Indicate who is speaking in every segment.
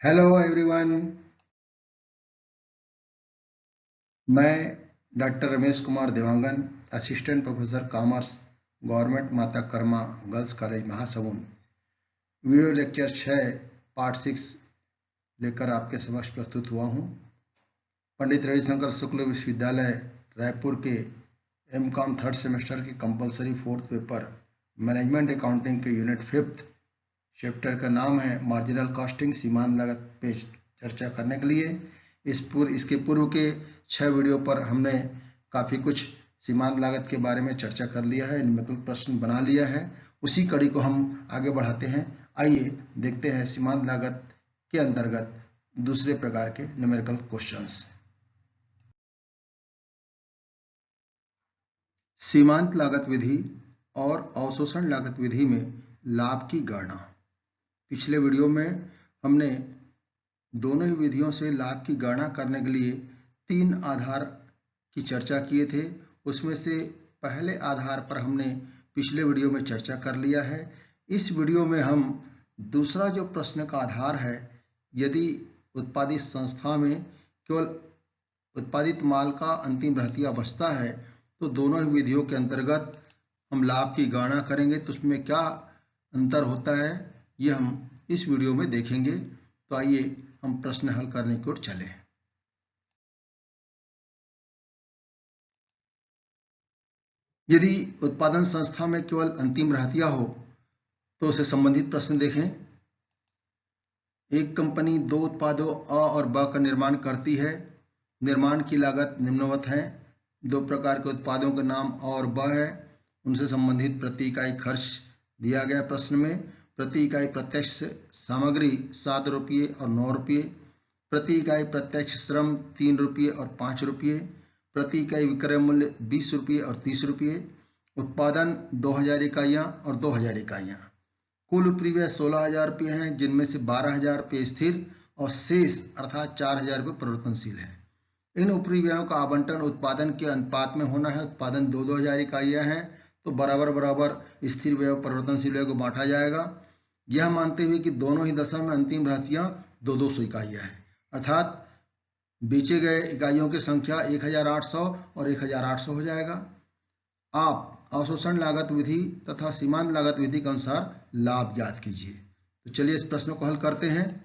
Speaker 1: Hello everyone. मैं doctor Ramesh Kumar Dewangan, assistant professor commerce, government Mata Karma girls college Mahasamund, video lecture 6 part 6 लेकर आपके समक्ष प्रस्तुत हुआ हूं। पंडित रविशंकर शुक्ल विश्वविद्यालय रायपुर के एमकॉम थर्ड सेमेस्टर के compulsory fourth paper management accounting के यूनिट 5th चैप्टर का नाम है मार्जिनल कॉस्टिंग, सीमांत लागत पे चर्चा करने के लिए इसके पूर्व के 6 वीडियो पर हमने काफ़ी कुछ सीमांत लागत के बारे में चर्चा कर लिया है, न्यूमेरिकल प्रश्न बना लिया है। उसी कड़ी को हम आगे बढ़ाते हैं। आइए देखते हैं सीमांत लागत के अंतर्गत दूसरे प्रकार के न्यूमेरिकल क्वेश्चंस। सीमांत लागत विधि और अवशोषण लागत विधि में लाभ की गणना। पिछले वीडियो में हमने दोनों ही विधियों से लाभ की गणना करने के लिए 3 आधार की चर्चा किए थे। उसमें से पहले आधार पर हमने पिछले वीडियो में चर्चा कर लिया है। इस वीडियो में हम दूसरा जो प्रश्न का आधार है, यदि उत्पादित संस्था में केवल उत्पादित माल का अंतिम रहतिया बचता है तो दोनों ही विधियों के अंतर्गत हम लाभ की गणना करेंगे। तो उसमें क्या अंतर होता है ये हम इस वीडियो में देखेंगे। तो आइए हम प्रश्न हल करने की ओर चलें। यदि उत्पादन संस्था में केवल अंतिम रहतिया हो तो उससे संबंधित प्रश्न देखें। एक कंपनी 2 उत्पादों अ और ब का निर्माण करती है। निर्माण की लागत निम्नवत है। 2 प्रकार के उत्पादों के नाम अ और ब है। उनसे संबंधित प्रति इकाई खर्च दिया गया प्रश्न में। प्रति इकाई प्रत्यक्ष सामग्री 7 रुपये और 9 रुपये, प्रति इकाई प्रत्यक्ष श्रम 3 रुपये और 5 रुपये, प्रति इकाई विक्रय मूल्य 20 रुपये और 30 रुपये, उत्पादन 2000 इकाइयाँ और 2000 इकाइयाँ। कुल उपरिव्यय 16,000 रुपये हैं, जिनमें से 12,000 रुपये स्थिर और शेष अर्थात 4,000 रुपये परिवर्तनशील है। इन उपरिव्ययों का आवंटन उत्पादन के अनुपात में होना है। उत्पादन 2-2000 इकाइयाँ हैं तो बराबर बराबर स्थिर व्यय परिवर्तनशील व्यय को बांटा जाएगा। यह मानते हुए कि दोनों ही दशा में अंतिम रहतियाँ 200 इकाइयाँ हैं, अर्थात बेचे गए इकाइयों की संख्या 1800 और 1800 हो जाएगा। आप अवशोषण लागत विधि तथा सीमांत लागत विधि के अनुसार लाभ ज्ञात कीजिए। तो चलिए इस प्रश्न को हल करते हैं।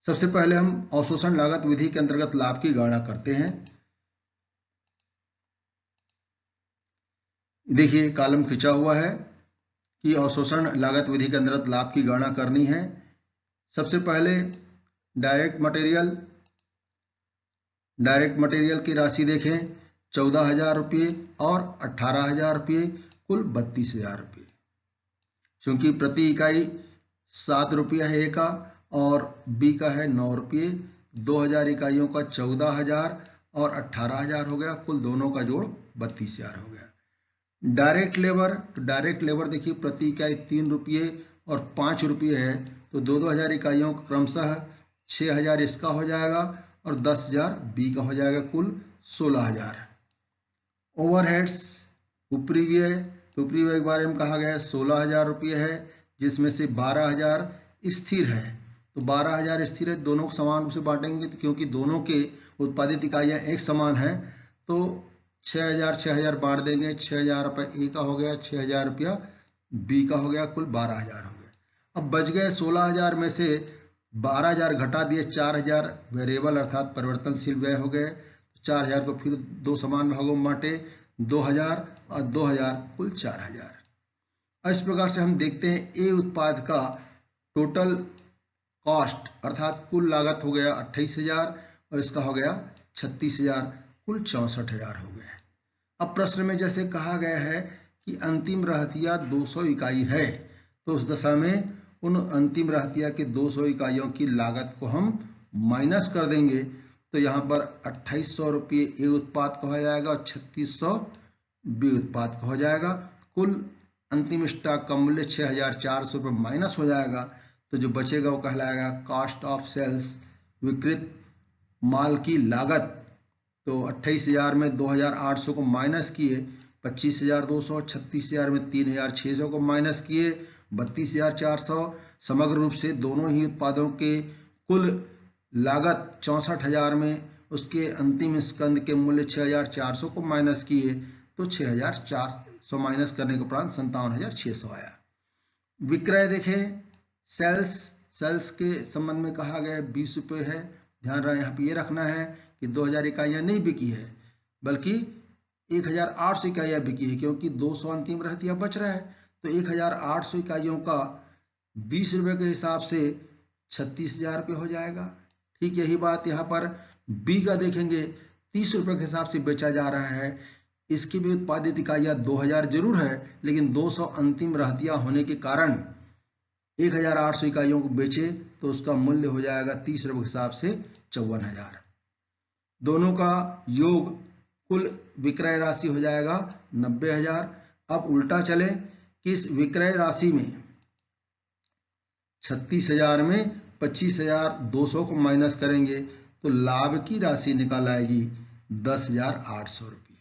Speaker 1: सबसे पहले हम अवशोषण लागत विधि के अंतर्गत लाभ की गणना करते हैं। देखिए कॉलम खिंचा हुआ है कि अवशोषण लागत विधि के अंतर्गत लाभ की गणना करनी है। सबसे पहले डायरेक्ट मटेरियल की राशि देखें, 14,000 रुपये और 18,000 रुपये, कुल 32,000 रुपये। क्योंकि प्रति इकाई 7 रुपया है ए का और बी का है 9 रुपये, 2,000 इकाइयों का 14,000 और 18,000 हो गया, कुल दोनों का जोड़ 32,000 हो गया। डायरेक्ट लेबर देखिए प्रति इकाई 3 रुपये और 5 रुपये है, तो 2-2,000 इकाइयों का क्रमशः 6,000 इसका हो जाएगा और 10,000 बी का हो जाएगा, कुल 16,000। ओवरहेड्स ऊपरी व्यय के बारे में कहा गया है 16,000 रुपये है, जिसमें से 12,000 स्थिर है। तो 12,000 स्थिर है, दोनों को समान रूप से बांटेंगे तो क्योंकि दोनों के उत्पादित इकाइयां एक समान है तो 6,000 बांट देंगे। 6,000 रुपये ए का हो गया, 6,000 रुपया बी का हो गया, कुल 12,000 हो गया। अब बच गए 16,000 में से 12,000 घटा दिए, 4,000 वेरिएबल अर्थात परिवर्तनशील व्यय हो गए। 4,000 को फिर 2 समान भागों में बांटे, 2,000 और 2,000, कुल 4,000। इस प्रकार से हम देखते हैं ए उत्पाद का टोटल कॉस्ट अर्थात कुल लागत हो गया 28,000 और इसका हो गया 36,000, कुल 64,000 हो गया। अब प्रश्न में जैसे कहा गया है कि अंतिम रहतिया 200 इकाई है, तो उस दशा में उन अंतिम रहतिया के 200 इकाइयों की लागत को हम माइनस कर देंगे। तो यहाँ पर 2800 रुपये ए उत्पाद का हो जाएगा और 3600 बी उत्पाद का हो जाएगा। कुल अंतिम स्टॉक का मूल्य 6,400 रुपये माइनस हो जाएगा, तो जो बचेगा वो कहलाएगा कॉस्ट ऑफ सेल्स, विकृत माल की लागत। तो 28,000 में 2,800 को माइनस किए, 25,200, 36,000 में 3,600 को माइनस किए, 32,400। समग्र रूप से दोनों ही उत्पादों के कुल लागत 64,000 में उसके अंतिम स्कंद के मूल्य 6,400 को माइनस किए तो 6,400 माइनस करने के उपरांत 57,600 आया। विक्रय देखें, सेल्स के संबंध में कहा गया 20 रुपये है। ध्यान रहे यहाँ पे ये रखना है कि 2000 इकाइयाँ नहीं बिकी है बल्कि 1,800 इकाइयाँ बिकी है, क्योंकि 200 अंतिम रहतिया बच रहा है। तो 1,800 इकाइयों का 20 रुपये के हिसाब से 36,000 रुपये हो जाएगा। ठीक यही बात यहाँ पर बी का देखेंगे, 30 रुपये के हिसाब से बेचा जा रहा है। इसकी भी उत्पादित इकाइयाँ 2000 जरूर है, लेकिन 200 अंतिम रहतिया होने के कारण 1,800 इकाइयों को बेचे तो उसका मूल्य हो जाएगा 30 रुपये के हिसाब से 54,000। दोनों का योग कुल विक्रय राशि हो जाएगा 90,000। अब उल्टा चले कि इस विक्रय राशि में 36,000 में 25,200 को माइनस करेंगे तो लाभ की राशि निकाल आएगी 10,800 रुपये।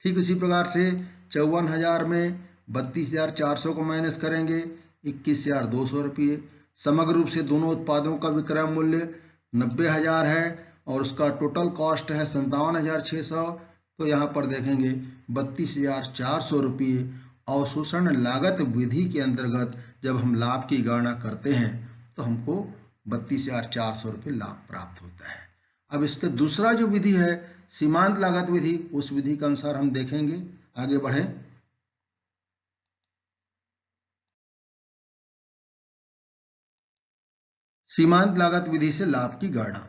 Speaker 1: ठीक उसी प्रकार से 54,000 में 32,400 को माइनस करेंगे 21,200 रुपये। समग्र रूप से दोनों उत्पादों का विक्रय मूल्य 90,000 है और उसका टोटल कॉस्ट है 57,600। तो यहाँ पर देखेंगे 32,400 रुपये अवशोषण लागत विधि के अंतर्गत जब हम लाभ की गणना करते हैं तो हमको 32,400 रुपये लाभ प्राप्त होता है। अब इसका दूसरा जो विधि है सीमांत लागत विधि, उस विधि के अनुसार हम देखेंगे। आगे बढ़ें। सीमांत लागत विधि से लाभ की गणना,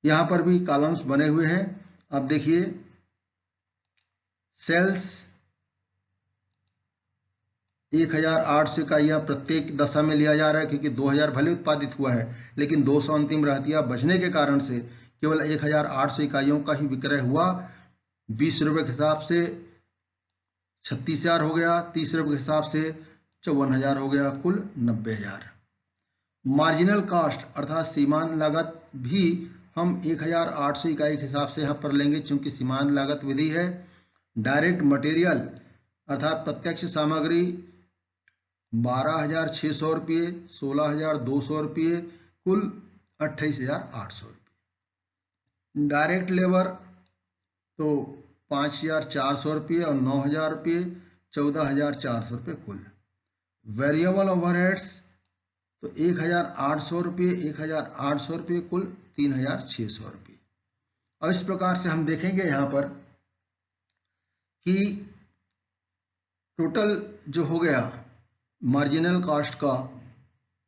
Speaker 1: यहां पर भी कॉलम्स बने हुए हैं। अब देखिए, सेल्स 1,800 इकाइयां प्रत्येक दशा में लिया जा रहा है, क्योंकि 2,000 भले उत्पादित हुआ है लेकिन 200 अंतिम रहतिया बचने के कारण से केवल 1,800 इकाइयों का ही विक्रय हुआ। 20 रुपये के हिसाब से 36,000 हो गया, 30 रुपये के हिसाब से 54,000 हो गया, कुल 90,000। मार्जिनल कॉस्ट अर्थात सीमांत लागत भी हम 1,800 इकाई के हिसाब से यहाँ पर लेंगे, चूंकि सीमांत लागत विधि है। डायरेक्ट मटेरियल अर्थात प्रत्यक्ष सामग्री 12,600 रुपये, 16,200 रुपये, कुल 28,800 रुपये। डायरेक्ट लेबर तो 5,400 रुपये और 9,000 रुपये, 14,400 रुपये कुल। वेरिएबल ओवरहेड्स तो 1,800 रुपये, 1,800 रुपये, कुल 3,600 रुपये। और इस प्रकार से हम देखेंगे यहाँ पर कि टोटल जो हो गया मार्जिनल कॉस्ट का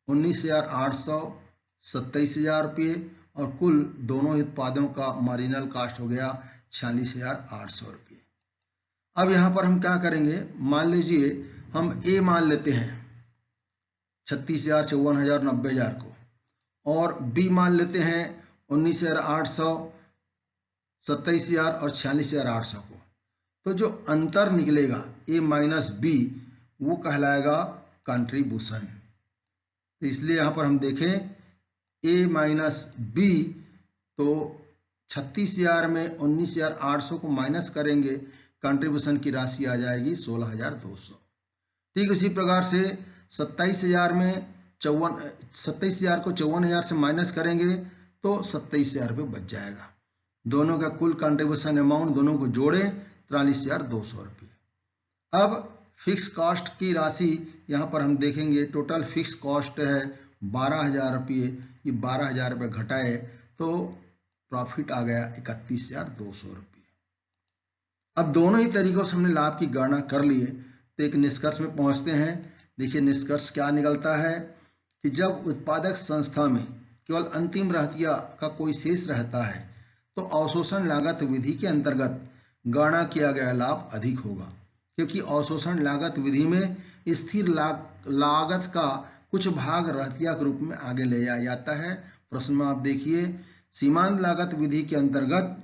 Speaker 1: 19,800, 27,000 रुपये और कुल दोनों उत्पादों का मार्जिनल कॉस्ट हो गया 46,800 रुपये। अब यहाँ पर हम क्या करेंगे, मान लीजिए हम ए मान लेते हैं 36,000, 54,000, 90,000 को, और बी मान लेते हैं 19,800, 27,000 और 46,800 को। तो जो अंतर निकलेगा ए माइनस बी वो कहलाएगा कंट्रीब्यूशन। तो इसलिए यहाँ पर हम देखें ए माइनस बी, तो 36,000 में 19,800 को माइनस करेंगे, कंट्रीब्यूशन की राशि आ जाएगी 16,200। ठीक उसी प्रकार से 27,000 में 27,000 को 54,000 से माइनस करेंगे तो 27,000 रुपये बच जाएगा। दोनों का कुल कंट्रीब्यूशन अमाउंट दोनों को जोड़ें 43,200 रुपये। अब फिक्स कॉस्ट की राशि यहाँ पर हम देखेंगे, टोटल फिक्स कॉस्ट है 12,000 रुपये। ये 12,000 रुपये घटाए तो प्रॉफिट आ गया 31,200 रुपये। अब दोनों ही तरीकों से हमने लाभ की गणना कर लिए तो एक निष्कर्ष में पहुंचते हैं। देखिए निष्कर्ष क्या निकलता है कि जब उत्पादक संस्था में केवल अंतिम रहतिया का कोई शेष रहता है तो अवशोषण लागत विधि के अंतर्गत गणना किया गया लाभ अधिक होगा, क्योंकि अवशोषण लागत विधि में स्थिर लागत का कुछ भाग रहतिया के रूप में आगे ले जाया जाता है। प्रश्न में आप देखिए, सीमांत लागत विधि के अंतर्गत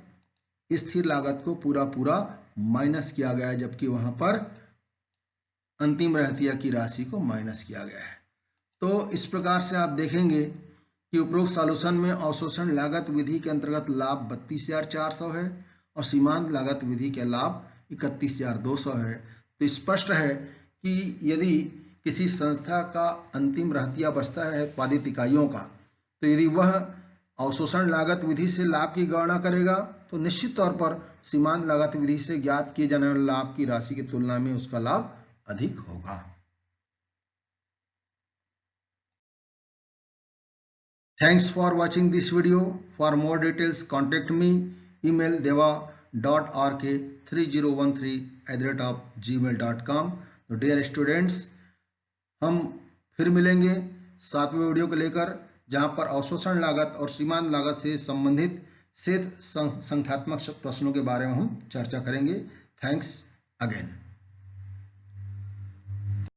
Speaker 1: स्थिर लागत को पूरा माइनस किया गया है, जबकि वहां पर अंतिम रहतिया की राशि को माइनस किया गया है। तो इस प्रकार से आप देखेंगे कि उपरोक्त सॉल्यूशन में अवशोषण लागत विधि के अंतर्गत लाभ 32,400 है और सीमांत लागत विधि के लाभ 31,200 है। तो स्पष्ट है कि यदि किसी संस्था का अंतिम रहतिया बचता है उत्पादित इकाइयों का, तो यदि वह अवशोषण लागत विधि से लाभ की गणना करेगा तो निश्चित तौर पर सीमांत लागत विधि से ज्ञात किए जाने वाले लाभ की राशि की तुलना में उसका लाभ अधिक होगा। Thanks for watching this video. For more details, contact me. Email deva.rk3013@gmail.com. तो डियर स्टूडेंट्स, हम फिर मिलेंगे 7वें वीडियो को लेकर, जहां पर अवशोषण लागत और सीमांत लागत से संबंधित शेष संख्यात्मक प्रश्नों के बारे में हम चर्चा करेंगे। Thanks again.